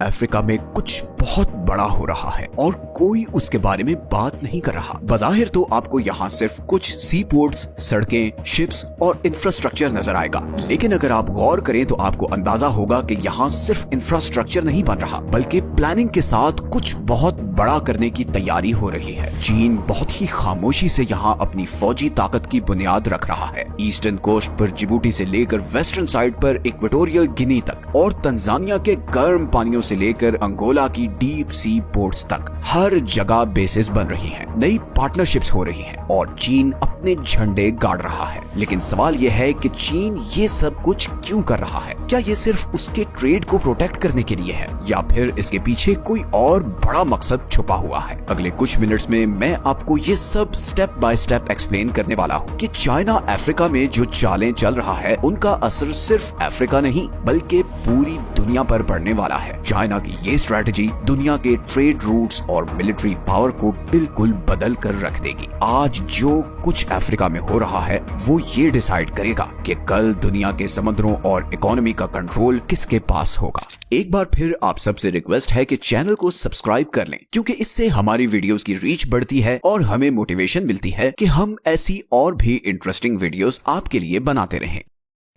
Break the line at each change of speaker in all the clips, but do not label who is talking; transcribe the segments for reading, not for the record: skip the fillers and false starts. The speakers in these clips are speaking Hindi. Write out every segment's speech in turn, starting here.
अफ्रीका में कुछ बहुत बड़ा हो रहा है और कोई उसके बारे में बात नहीं कर रहा। बज़ाहिर तो आपको यहाँ सिर्फ कुछ सी पोर्ट्स, सड़कें, शिप्स और इंफ्रास्ट्रक्चर नजर आएगा, लेकिन अगर आप गौर करें तो आपको अंदाजा होगा कि यहाँ सिर्फ इंफ्रास्ट्रक्चर नहीं बन रहा, बल्कि प्लानिंग के साथ कुछ बहुत बड़ा करने की तैयारी हो रही है। चीन बहुत ही खामोशी से यहाँ अपनी फौजी ताकत की बुनियाद रख रहा है। ईस्टर्न कोस्ट पर जिबूटी से लेकर वेस्टर्न साइड पर इक्वेटोरियल गिनी तक और तंजानिया के गर्म पानियों से लेकर अंगोला की डीप सी पोर्ट्स तक हर जगह बेसेस बन रही हैं, नई पार्टनरशिप्स हो रही हैं और चीन अपने झंडे गाड़ रहा है। लेकिन सवाल यह है कि चीन ये सब कुछ क्यों कर रहा है? क्या ये सिर्फ उसके ट्रेड को प्रोटेक्ट करने के लिए है या फिर इसके पीछे कोई और बड़ा मकसद छुपा हुआ है? अगले कुछ मिनट्स में मैं आपको ये सब स्टेप बाय स्टेप एक्सप्लेन करने वाला हूँ कि चाइना अफ्रीका में जो चालें चल रहा है उनका असर सिर्फ अफ्रीका नहीं बल्कि पूरी दुनिया पर पड़ने वाला है। चाइना की ये स्ट्रेटजी दुनिया के ट्रेड रूट्स और मिलिट्री पावर को बिल्कुल बदल कर रख देगी। आज जो कुछ अफ्रीका में हो रहा है वो ये डिसाइड करेगा कि कल दुनिया के समुद्रों और इकोनॉमी का कंट्रोल किसके पास होगा। एक बार फिर आप सबसे रिक्वेस्ट है कि चैनल को सब्सक्राइब कर लें, क्योंकि इससे हमारी वीडियोस की रीच बढ़ती है और हमें मोटिवेशन मिलती है कि हम ऐसी और भी इंटरेस्टिंग वीडियोस आपके लिए बनाते रहें।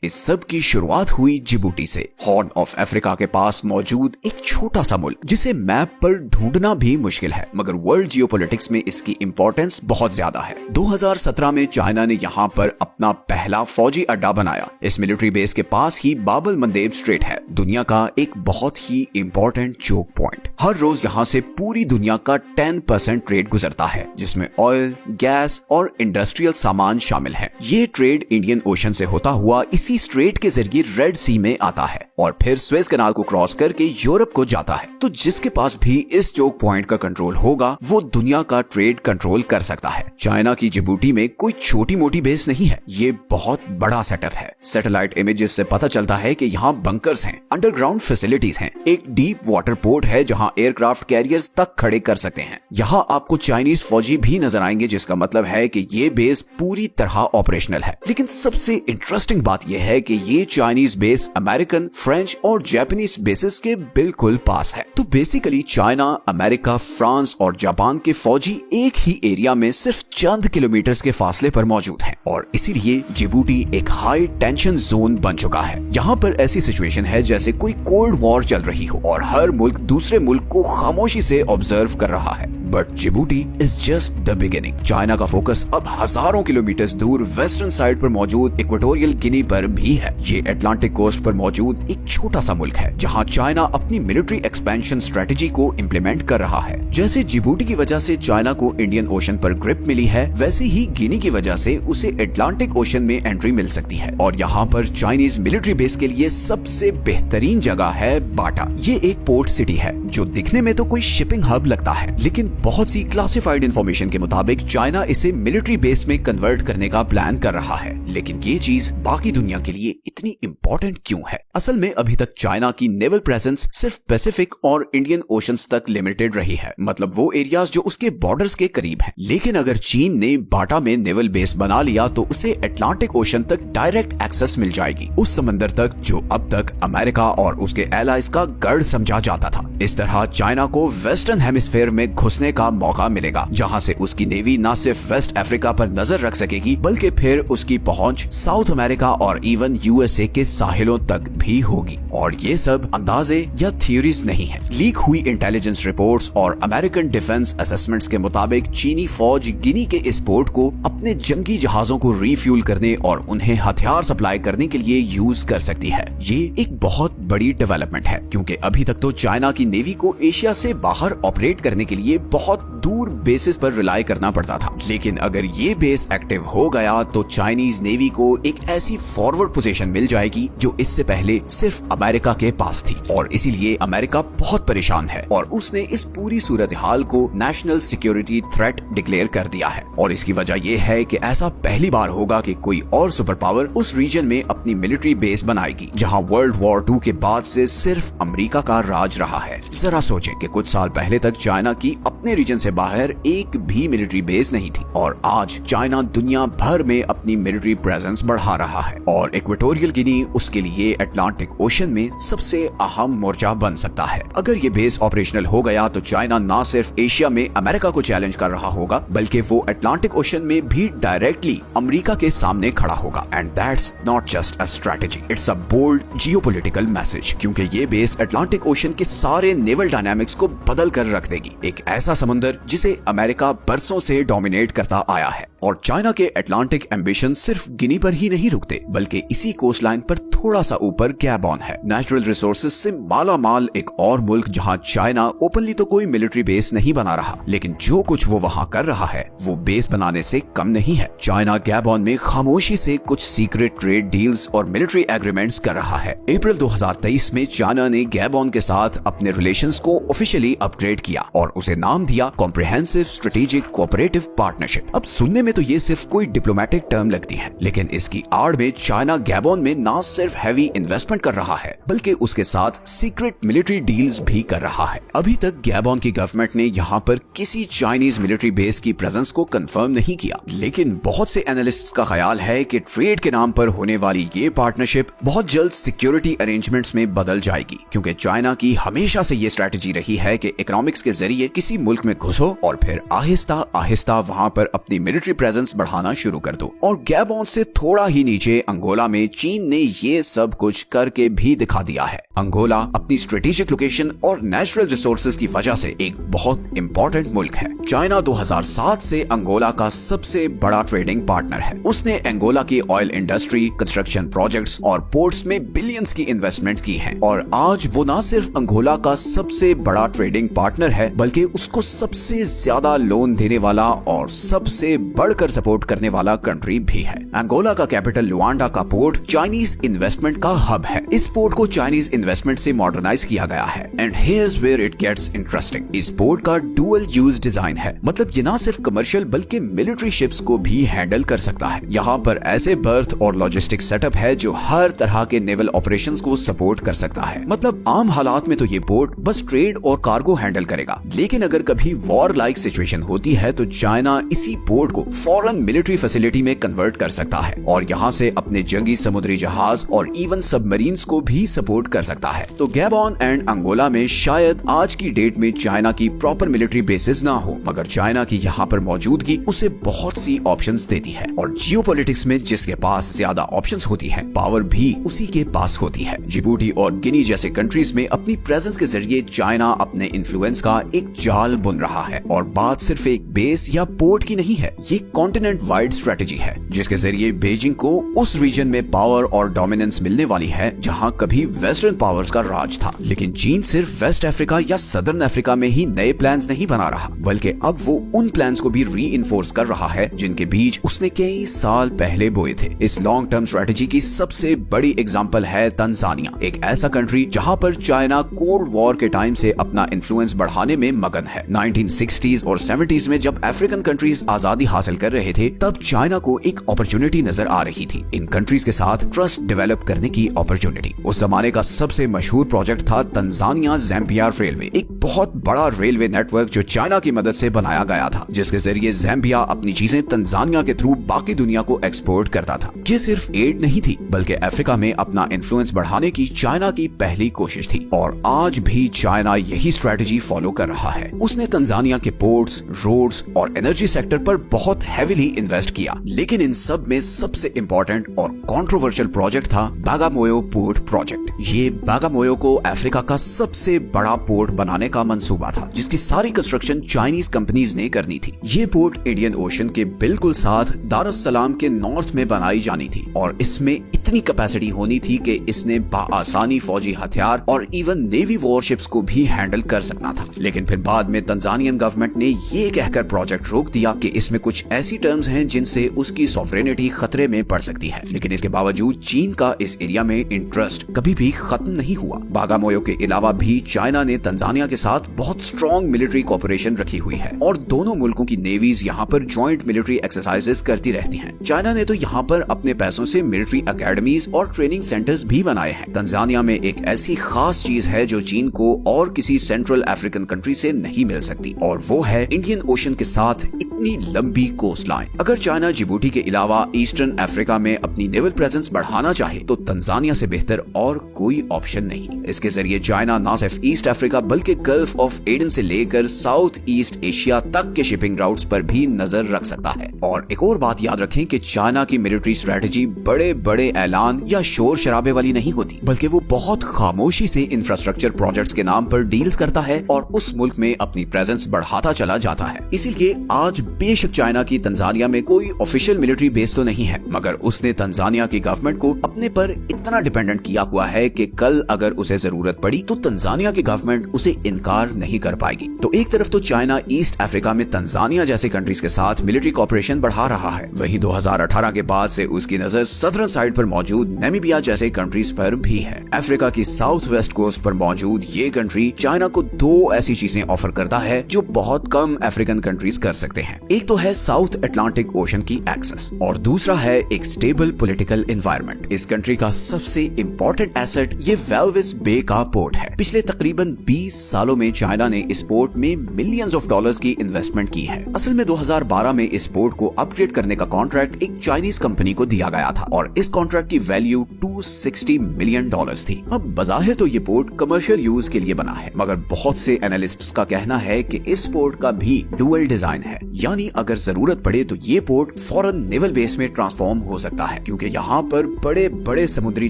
इस सब की शुरुआत हुई जिबूटी से, हॉर्न ऑफ अफ्रीका के पास मौजूद एक छोटा सा मुल्क जिसे मैप पर ढूंढना भी मुश्किल है, मगर वर्ल्ड जियोपॉलिटिक्स में इसकी इंपॉर्टेंस बहुत ज्यादा है। 2017 में चाइना ने यहाँ पर अपना पहला फौजी अड्डा बनाया। इस मिलिट्री बेस के पास ही बाबल मंदेब स्ट्रेट है, दुनिया का एक बहुत ही इंपॉर्टेंट चोक पॉइंट। हर रोज यहाँ से पूरी दुनिया का 10% ट्रेड गुजरता है, जिसमें ऑयल, गैस और इंडस्ट्रियल सामान शामिल है। ये ट्रेड इंडियन ओशन से होता हुआ इसी स्ट्रेट के जरिए रेड सी में आता है और फिर स्वेज कनाल को क्रॉस करके यूरोप को जाता है। तो जिसके पास भी इस चोक पॉइंट का कंट्रोल होगा वो दुनिया का ट्रेड कंट्रोल कर सकता है। चाइना की जिबूटी में कोई छोटी मोटी बेस नहीं है, ये बहुत बड़ा सेटअप है। सैटेलाइट इमेजेस से पता चलता है कि यहाँ बंकर्स हैं, अंडरग्राउंड फैसिलिटीज हैं, एक डीप वाटर पोर्ट है जहाँ एयरक्राफ्ट कैरियर्स तक खड़े कर सकते हैं। यहाँ आपको चाइनीज फौजी भी नजर आएंगे, जिसका मतलब है कि ये बेस पूरी तरह ऑपरेशनल है। लेकिन सबसे इंटरेस्टिंग बात यह है कि ये चाइनीज बेस अमेरिकन, फ्रेंच और जापानीज बेसिस के बिल्कुल पास है। तो बेसिकली चाइना, अमेरिका, फ्रांस और जापान के फौजी एक ही एरिया में सिर्फ चंद किलोमीटर्स के फासले पर मौजूद हैं और इसीलिए जिबूटी एक हाई टेंशन जोन बन चुका है। यहाँ पर ऐसी सिचुएशन है जैसे कोई कोल्ड वॉर चल रही हो और हर मुल्क दूसरे मुल्क को खामोशी से ऑब्जर्व कर रहा है। But Djibouti is just the beginning. China का फोकस अब हजारों किलोमीटर दूर वेस्टर्न साइड पर मौजूद इक्वेटोरियल गिनी पर भी है। ये अटलांटिक कोस्ट पर मौजूद एक छोटा सा मुल्क है जहां चाइना अपनी मिलिट्री एक्सपेंशन स्ट्रेटजी को इम्प्लीमेंट कर रहा है। जैसे जिबूटी की वजह से चाइना को इंडियन ओशन पर ग्रिप मिली है, वैसे ही गिनी की वजह से उसे अटलांटिक ओशन में एंट्री मिल सकती है। और यहाँ पर चाइनीज मिलिट्री बेस के लिए सबसे बेहतरीन जगह है बाटा। ये एक पोर्ट सिटी है जो दिखने में तो कोई शिपिंग हब लगता है, लेकिन बहुत सी क्लासिफाइड इंफॉर्मेशन के मुताबिक चाइना इसे मिलिट्री बेस में कन्वर्ट करने का प्लान कर रहा है। लेकिन ये चीज बाकी दुनिया के लिए इतनी इंपॉर्टेंट क्यों है? असल में अभी तक चाइना की नेवल प्रेजेंस सिर्फ पैसिफिक और इंडियन ओशंस तक लिमिटेड रही है, मतलब वो एरियाज जो उसके बॉर्डर्स के करीब हैं। लेकिन अगर चीन ने बाटा में नेवल बेस बना लिया तो उसे अटलांटिक ओशन तक डायरेक्ट एक्सेस मिल जाएगी, उस समंदर तक जो अब तक अमेरिका और उसके एलाइज का गढ़ समझा जाता था। इस तरह चाइना को वेस्टर्न हेमिस्फेयर में घुसने का मौका मिलेगा, जहां से उसकी नेवी न सिर्फ वेस्ट अफ्रीका पर नजर रख सकेगी बल्कि फिर उसकी पहुंच साउथ अमेरिका और इवन यूएसए के साहिलों तक भी होगी। और ये सब अंदाजे या थ्योरीज नहीं है। लीक हुई इंटेलिजेंस रिपोर्ट्स और अमेरिकन डिफेंस असेसमेंट्स के मुताबिक चीनी फौज गिनी के इस पोर्ट को अपने जंगी जहाजों को रिफ्यूल करने और उन्हें हथियार सप्लाई करने के लिए यूज कर सकती है। ये एक बहुत बड़ी डेवलपमेंट है, क्योंकि अभी तक तो चाइना की नेवी को एशिया से बाहर ऑपरेट करने के लिए बहुत दूर बेसिस पर रिलाई करना पड़ता था। लेकिन अगर ये बेस एक्टिव हो गया तो चाइनीज नेवी को एक ऐसी फॉरवर्ड पोजीशन मिल जाएगी जो इससे पहले सिर्फ अमेरिका के पास थी। और इसीलिए अमेरिका बहुत परेशान है और उसने इस पूरी सूरत हाल को नेशनल सिक्योरिटी थ्रेट डिक्लेयर कर दिया है। और इसकी वजह यह है कि ऐसा पहली बार होगा कि कोई और सुपर पावर उस रीजन में अपनी मिलिट्री बेस बनाएगी, जहां वर्ल्ड वॉर 2 के बाद से सिर्फ अमेरिका का राज रहा है। जरा सोचें कि कुछ साल पहले तक चाइना की अपने रीजन से बाहर एक भी मिलिट्री बेस नहीं थी और आज चाइना दुनिया भर में अपनी मिलिट्री प्रेजेंस बढ़ा रहा है और इक्वेटोरियल गिनी उसके लिए अटलांटिक ओशन में सबसे अहम मोर्चा बन सकता है। अगर ये बेस ऑपरेशनल हो गया तो चाइना न सिर्फ एशिया में अमेरिका को चैलेंज कर रहा होगा बल्कि वो अटलांटिक ओशन में भी डायरेक्टली अमेरिका के सामने खड़ा होगा। And that's not just a strategy, it's a bold geopolitical message, क्योंकि ये बेस अटलांटिक ओशन के सारे नेवल डायनामिक्स को बदल कर रख देगी। एक ऐसा समुद्र जिसे अमेरिका बरसों से डोमिनेट करता आया है और चाइना के अटलांटिक एम्बिशन सिर्फ गिनी पर ही नहीं रुकते बल्कि इसी कोस्ट लाइन पर थोड़ा सा ऊपर गैबोन है, नेचुरल रिसोर्सेज से माला माल एक और मुल्क जहां चाइना ओपनली तो कोई मिलिट्री बेस नहीं बना रहा, लेकिन जो कुछ वो वहां कर रहा है वो बेस बनाने से कम नहीं है। चाइना गैबोन में खामोशी से कुछ सीक्रेट ट्रेड डील्स और मिलिट्री एग्रीमेंट्स कर रहा है। अप्रैल 2023 में चाइना ने गैबोन के साथ अपने रिलेशंस को ऑफिशियली अपग्रेड किया और उसे नाम दिया कॉम्प्रिहेंसिव स्ट्रेटेजिक कोऑपरेटिव पार्टनरशिप। अब सुनने में तो ये सिर्फ कोई डिप्लोमेटिक टर्म लगती है, लेकिन इसकी आड़ में चाइना गैबोन में न सिर्फ हैवी इन्वेस्टमेंट कर रहा है बल्कि उसके साथ सीक्रेट मिलिट्री डील्स भी कर रहा है। अभी तक गैबोन की गवर्नमेंट ने यहाँ पर किसी चाइनीज मिलिट्री बेस की प्रेजेंस को कंफर्म नहीं किया, लेकिन बहुत से एनालिस्ट्स का ख्याल है कि ट्रेड के नाम पर होने वाली ये पार्टनरशिप बहुत जल्द सिक्योरिटी अरेंजमेंट्स में बदल जाएगी, क्योंकि चाइना की हमेशा से ये स्ट्रेटेजी रही है कि इकोनॉमिक्स के जरिए किसी मुल्क में घुसो और फिर आहिस्ता आहिस्ता वहाँ पर अपनी मिलिट्री प्रेजेंस बढ़ाना शुरू कर दो। और गैबोन से थोड़ा ही नीचे अंगोला में चीन ने ये सब कुछ करके भी दिखा दिया है। अंगोला अपनी स्ट्रेटेजिक लोकेशन और नेचुरल रिसोर्सेज की वजह से एक बहुत इंपॉर्टेंट मुल्क है। चाइना 2007 से अंगोला का सबसे बड़ा ट्रेडिंग पार्टनर है। उसने अंगोला की ऑयल इंडस्ट्री, कंस्ट्रक्शन प्रोजेक्ट्स और पोर्ट्स में बिलियंस की इन्वेस्टमेंट की है और आज वो न सिर्फ अंगोला का सबसे बड़ा ट्रेडिंग पार्टनर है बल्कि उसको सबसे ज्यादा लोन देने वाला और सबसे बढ़कर सपोर्ट करने वाला कंट्री भी है। अंगोला का कैपिटल लुआंडा का पोर्ट चाइनीज इन्वेस्टमेंट का हब है। इस पोर्ट को चाइनीज इन्वेस्टमेंट से मॉडर्नाइज किया गया है and here's where it gets interesting. इस पोर्ट का डुअल यूज डिजाइन है, मतलब ये न सिर्फ कमर्शियल बल्कि मिलिट्री शिप्स को भी हैंडल कर सकता है। यहाँ पर ऐसे बर्थ और लॉजिस्टिक सेटअप है जो हर तरह के नेवल ऑपरेशंस को सपोर्ट कर सकता है। मतलब आम हालात में तो ये पोर्ट बस ट्रेड और कार्गो हैंडल करेगा, लेकिन अगर कभी वॉर लाइक सिचुएशन होती है तो चाइना इसी पोर्ट को फौरन मिलिट्री फैसिलिटी में कन्वर्ट कर सकता है और यहाँ से अपने जंगी समुद्री जहाज और इवन सबमरीन्स को भी सपोर्ट कर सकता है। तो गैबोन एंड अंगोला में शायद आज की डेट में चाइना की प्रॉपर मिलिट्री बेसिस ना हो, मगर चाइना की यहाँ पर मौजूदगी उसे बहुत सी ऑप्शंस देती है और जियोपॉलिटिक्स में जिसके पास ज्यादा ऑप्शंस होती है पावर भी उसी के पास होती है। जिबूटी और गिनी जैसे कंट्रीज में अपनी प्रेजेंस के जरिए चाइना अपने इन्फ्लुएंस का एक जाल बुन रहा है और बात सिर्फ एक बेस या पोर्ट की नहीं है, ये कॉन्टिनेंट वाइड स्ट्रेटेजी है जिसके जरिए बीजिंग को उस रीजन में पावर और डोमिनेंस मिलने वाली है जहां कभी वेस्टर्न पावर्स का राज था। लेकिन चीन सिर्फ वेस्ट अफ्रीका या सदर्न अफ्रीका में ही नए प्लान्स नहीं बना रहा बल्कि अब वो उन प्लान्स को भी री-इन्फोर्स कर रहा है जिनके बीज उसने कई साल पहले बोए थे। इस लॉन्ग टर्म स्ट्रेटेजी की सबसे बड़ी एग्जांपल है तंजानिया, एक ऐसा कंट्री जहां पर चाइना कोल्ड वॉर के टाइम से अपना इन्फ्लुएंस बढ़ाने में मगन है। 1960s और 70s में जब अफ्रीकन कंट्रीज आजादी हासिल कर रहे थे तब चाइना को एक अपॉर्चुनिटी नजर आ रही थी, इन कंट्रीज के साथ ट्रस्ट डेवलप करने की अपॉर्चुनिटी। उस जमाने का सबसे मशहूर प्रोजेक्ट था तंजानिया ज़ैम्बिया रेलवे, एक बहुत बड़ा रेलवे नेटवर्क जो चाइना की मदद से बनाया गया था, जिसके जरिए ज़ैम्बिया अपनी चीजें तंजानिया के थ्रू बाकी दुनिया को एक्सपोर्ट करता था। ये सिर्फ एड नहीं थी बल्कि अफ्रीका में अपना इन्फ्लुएंस बढ़ाने की चाइना की पहली कोशिश थी और आज भी चाइना यही स्ट्रेटेजी फॉलो कर रहा है। उसने तंजानिया के पोर्ट्स, रोड्स और एनर्जी सेक्टर पर बहुत हेविली इन्वेस्ट किया, लेकिन इन सब में सबसे इंपॉर्टेंट और कंट्रोवर्शियल प्रोजेक्ट था बागामोयो पोर्ट प्रोजेक्ट। ये बागामोयो को अफ्रीका का सबसे बड़ा पोर्ट बनाने का मंसूबा था जिसकी सारी कंस्ट्रक्शन चाइनीज कंपनीज ने करनी थी। ये पोर्ट इंडियन ओशन के बिल्कुल साथ दार एस सलाम के नॉर्थ में बनाई जानी थी और इसमें इतनी कैपेसिटी होनी थी कि इसने बाआसानी फौजी हथियार और इवन नेवी वॉरशिप्स को भी हैंडल कर सकना था। लेकिन फिर बाद में तंजानियन गवर्नमेंट ने ये कहकर प्रोजेक्ट रोक दिया कि इसमें कुछ ऐसी टर्म्स हैं जिनसे उसकी सॉवरेनिटी खतरे में पड़ सकती है। लेकिन इसके बावजूद चीन का इस एरिया में इंटरेस्ट कभी भी खत्म नहीं हुआ। बागामोयो के अलावा भी चाइना ने तंजानिया के साथ बहुत स्ट्रॉन्ग मिलिट्री कोऑपरेशन रखी हुई है और दोनों मुल्कों की नेवीज यहाँ पर ज्वाइंट मिलिट्री एक्सरसाइजेस करती रहती हैं। चाइना ने तो यहाँ पर अपने पैसों से मिलिट्री अकेडमी एकेडमीज और ट्रेनिंग सेंटर्स भी बनाए हैं। तंजानिया में एक ऐसी खास चीज है जो चीन को और किसी सेंट्रल अफ्रीकन कंट्री से नहीं मिल सकती, और वो है इंडियन ओशन के साथ इतनी लंबी कोस्ट लाइन। अगर चाइना जिबूटी के अलावा ईस्टर्न अफ्रीका में अपनी नेवल प्रेजेंस बढ़ाना चाहे तो तंजानिया से बेहतर और कोई ऑप्शन नहीं। इसके जरिए चाइना न सिर्फ ईस्ट अफ्रीका बल्कि गल्फ ऑफ एडन से लेकर साउथ ईस्ट एशिया तक के शिपिंग राउट्स पर भी नजर रख सकता है। और एक और बात याद रखें कि चाइना की मिलिट्री स्ट्रेटेजी बड़े बड़े ऐलान या शोर शराबे वाली नहीं होती, बल्कि वो बहुत खामोशी से इंफ्रास्ट्रक्चर प्रोजेक्ट्स के नाम पर डील्स करता है और उस मुल्क में अपनी प्रेजेंस बढ़ाता चला जाता है। इसीलिए आज बेशक चाइना की तंजानिया में कोई ऑफिशियल मिलिट्री बेस तो नहीं है, मगर उसने तंजानिया की गवर्नमेंट को अपने पर इतना डिपेंडेंट किया हुआ है कि कल अगर उसे जरूरत पड़ी तो तंजानिया की गवर्नमेंट उसे इनकार नहीं कर पाएगी। तो एक तरफ तो चाइना ईस्ट अफ्रीका में तंजानिया जैसे कंट्रीज के साथ मिलिट्री कॉपरेशन बढ़ा रहा है, वहीं 2018 के बाद से उसकी नजर सदर्न साइड पर मौजूद नामीबिया जैसे कंट्रीज पर भी है। अफ्रीका की साउथ वेस्ट कोस्ट पर मौजूद ये कंट्री चाइना को दो ऐसी चीजें ऑफर करता है जो बहुत कम अफ्रीकन कंट्रीज कर सकते हैं। एक तो है साउथ अटलांटिक ओशन की एक्सेस और दूसरा है एक स्टेबल पॉलिटिकल एनवायरनमेंट। इस कंट्री का सबसे इम्पोर्टेंट एसेट ये वेल्विस बे का पोर्ट है। पिछले तकरीबन 20 सालों में चाइना ने इस पोर्ट में मिलियंस ऑफ डॉलर्स की इन्वेस्टमेंट की है। असल में 2012 में इस पोर्ट को अपग्रेड करने का कॉन्ट्रैक्ट एक चाइनीज कंपनी को दिया गया था और इस कॉन्ट्रैक्ट की वैल्यू $260 मिलियन थी। अब बजाहिर तो ये पोर्ट कमर्शियल यूज के लिए बना है, मगर बहुत से एनालिस्ट्स का कहना है कि इस पोर्ट का भी डुअल डिजाइन है, यानी अगर जरूरत पड़े तो ये पोर्ट फॉरेन नेवल बेस में ट्रांसफॉर्म हो सकता है, क्योंकि यहाँ पर बड़े बड़े समुद्री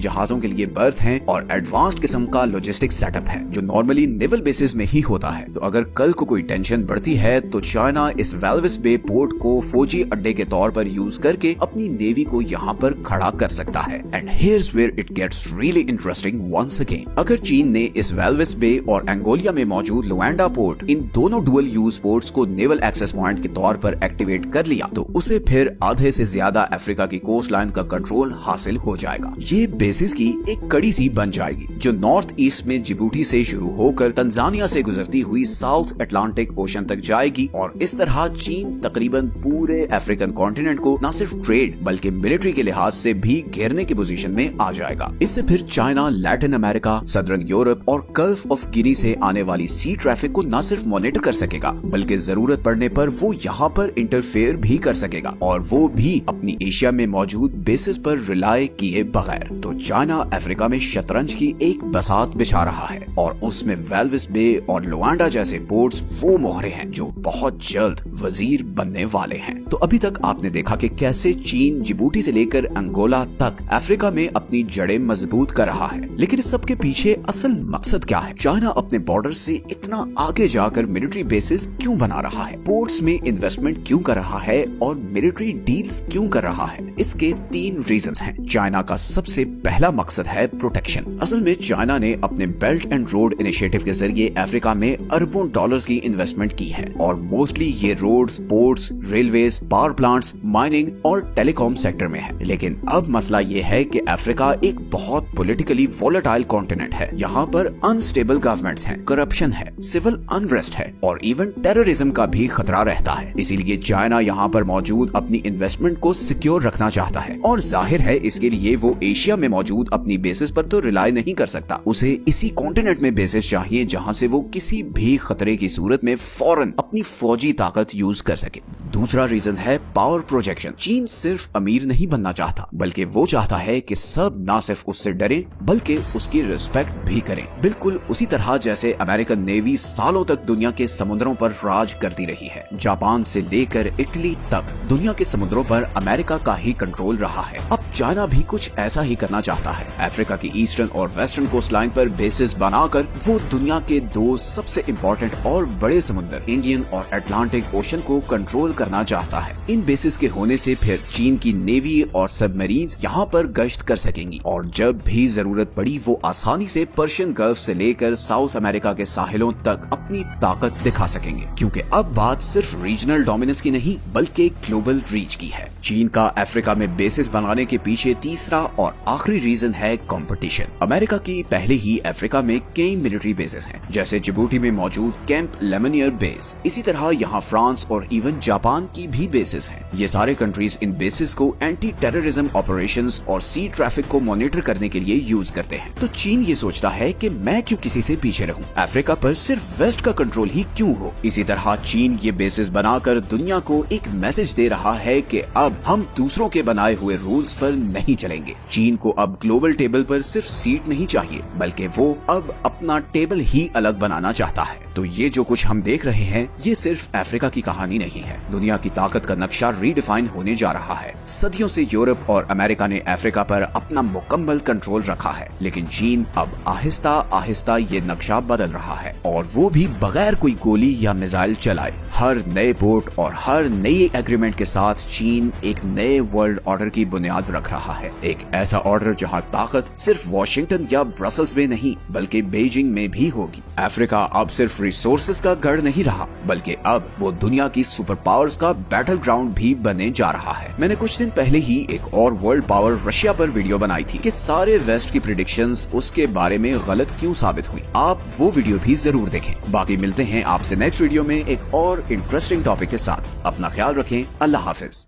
जहाजों के लिए बर्थ हैं और एडवांस्ड किस्म का लॉजिस्टिक सेटअप है जो नॉर्मली नेवल बेसिस में ही होता है। तो अगर कल को कोई टेंशन बढ़ती है तो चाइना इस वेल्विस बे पोर्ट को फौजी अड्डे के तौर पर यूज करके अपनी नेवी को यहाँ पर खड़ा कर सकता है। And here's where it gets really interesting once again. अगर चीन ने इस वेल्विस बे और एंगोलिया में मौजूद लुआंडा पोर्ट, इन दोनों डुअल यूज पोर्ट्स को नेवल एक्सेस पॉइंट के तौर पर एक्टिवेट कर लिया तो उसे फिर आधे से ज्यादा अफ्रीका की कोस्ट लाइन का कंट्रोल हासिल हो जाएगा। ये बेसिस की एक कड़ी सी बन जाएगी जो नॉर्थ ईस्ट में जिबूटी से शुरू होकर तंजानिया से गुजरती हुई साउथ अटलांटिक ओशन तक जाएगी और इस तरह चीन तकरीबन पूरे अफ्रीकन कॉन्टिनेंट को न सिर्फ ट्रेड बल्कि मिलिट्री के लिहाज से भी घेरने की पोजीशन में आ जाएगा। इससे फिर China Latin America, southern Europe और गल्फ ऑफ गिनी से आने वाली सी ट्रैफिक को न सिर्फ मॉनिटर कर सकेगा बल्कि जरूरत पड़ने पर वो यहाँ पर इंटरफेयर भी कर सकेगा, और वो भी अपनी एशिया में मौजूद बेसिस पर रिलाय किए बगैर। तो चाइना अफ्रीका में शतरंज की एक बसात बिछा रहा है और उसमें वेल्विस बे और लुआंडा जैसे पोर्ट्स वो मोहरे हैं जो बहुत जल्द वजीर बनने वाले हैं। तो अभी तक आपने देखा कि कैसे चीन जिबूटी से लेकर अंगोला तक अफ्रीका में अपनी जड़ें मजबूत कर रहा है, लेकिन इस सब के पीछे असल मकसद क्या है? चाइना अपने बॉर्डर से इतना आगे जाकर मिलिट्री बेसिस क्यों बना रहा है, पोर्ट्स में इन्वेस्टमेंट क्यों कर रहा है और मिलिट्री डील्स क्यों कर रहा है? इसके 3 रीजंस हैं। चाइना का सबसे पहला मकसद है प्रोटेक्शन। असल में चाइना ने अपने बेल्ट एंड रोड इनिशिएटिव के जरिए अफ्रीका में अरबों डॉलर्स की इन्वेस्टमेंट की है और मोस्टली ये roads, ports, railways, power plants, mining और टेलीकॉम सेक्टर में है। लेकिन अब मसला ये है कि अफ्रीका एक बहुत पॉलिटिकली वोलेटाइल कॉन्टिनेंट है। यहाँ पर अनस्टेबल गवर्नमेंट्स हैं, करप्शन है, सिविल अनरेस्ट है और इवन टेररिज्म का भी खतरा रहता है। इसीलिए चाइना यहाँ पर मौजूद अपनी इन्वेस्टमेंट को सिक्योर रखना चाहता है और जाहिर है इसके लिए वो एशिया में मौजूद अपनी बेसिस पर तो रिलाय नहीं कर सकता। उसे इसी कॉन्टिनेंट में बेसिस चाहिए जहाँ से वो किसी भी खतरे की सूरत में फौरन अपनी फौजी ताकत यूज कर सके। दूसरा रीजन है पावर प्रोजेक्शन। चीन सिर्फ अमीर नहीं बनना चाहता बल्कि वो चाहता है कि सब ना सिर्फ उससे डरे बल्कि उसकी रिस्पेक्ट भी करें, बिल्कुल उसी तरह जैसे अमेरिकन नेवी सालों तक दुनिया के समुद्रों पर राज करती रही है। जापान से लेकर इटली तक दुनिया के समुद्रों पर अमेरिका का ही कंट्रोल रहा है। अब चाइना भी कुछ ऐसा ही करना चाहता है। अफ्रीका की ईस्टर्न और वेस्टर्न कोस्ट लाइन पर बेसिस बनाकर वो दुनिया के 2 सबसे इम्पोर्टेंट और बड़े समुद्र इंडियन और अटलांटिक ओशन को कंट्रोल करना चाहता है। इन बेसिस के होने से फिर चीन की नेवी और सबमरीन्स यहाँ पर गश्त कर सकेंगी और जब भी जरूरत पड़ी वो आसानी से पर्शियन गल्फ से लेकर साउथ अमेरिका के साहिलों तक अपनी ताकत दिखा सकेंगे, क्योंकि अब बात सिर्फ रीजनल डोमिनेंस की नहीं बल्कि ग्लोबल रीच की है। चीन का अफ्रीका में बेसिस बनाने के पीछे तीसरा और आखिरी रीजन है कंपटीशन। अमेरिका की पहले ही अफ्रीका में कई मिलिट्री बेसेस हैं, जैसे जिबूटी में मौजूद कैंप लेमनियर बेस। इसी तरह यहाँ फ्रांस और इवन जापान जापान की भी बेसिस हैं। ये सारे कंट्रीज इन बेसिस को एंटी टेररिज्म ऑपरेशंस और सी ट्रैफिक को मॉनिटर करने के लिए यूज करते हैं। तो चीन ये सोचता है कि मैं क्यों किसी से पीछे रहूं, अफ्रीका पर सिर्फ वेस्ट का कंट्रोल ही क्यों हो। इसी तरह चीन ये बेसिस बनाकर दुनिया को एक मैसेज दे रहा है कि अब हम दूसरों के बनाए हुए रूल्स पर नहीं चलेंगे। चीन को अब ग्लोबल टेबल पर सिर्फ सीट नहीं चाहिए, बल्कि वो अब अपना टेबल ही अलग बनाना चाहता है। तो ये जो कुछ हम देख रहे हैं, ये सिर्फ अफ्रीका की कहानी नहीं है। दुनिया की ताकत का नक्शा रीडिफाइन होने जा रहा है। सदियों से यूरोप और अमेरिका ने अफ्रीका पर अपना मुकम्मल कंट्रोल रखा है, लेकिन चीन अब आहिस्ता आहिस्ता ये नक्शा बदल रहा है, और वो भी बगैर कोई गोली या मिसाइल चलाए। हर नए पोर्ट और हर नए एग्रीमेंट के साथ चीन एक नए वर्ल्ड ऑर्डर की बुनियाद रख रहा है। एक ऐसा ऑर्डर जहां ताकत सिर्फ वॉशिंगटन या ब्रसल्स में नहीं, बल्कि बीजिंग में भी होगी। अफ्रीका अब सिर्फ रिसोर्सेज का गढ़ नहीं रहा, बल्कि अब वो दुनिया की सुपर पावर्स का बैटल ग्राउंड भी बनने जा रहा है। मैंने कुछ दिन पहले ही एक और वर्ल्ड पावर रशिया पर वीडियो बनाई थी कि सारे वेस्ट की प्रेडिक्शंस उसके बारे में गलत क्यों साबित हुई। आप वो वीडियो भी जरूर देखें। बाकी मिलते हैं आपसे नेक्स्ट वीडियो में एक और इंटरेस्टिंग टॉपिक के साथ। अपना ख्याल रखें। अल्लाह हाफिज।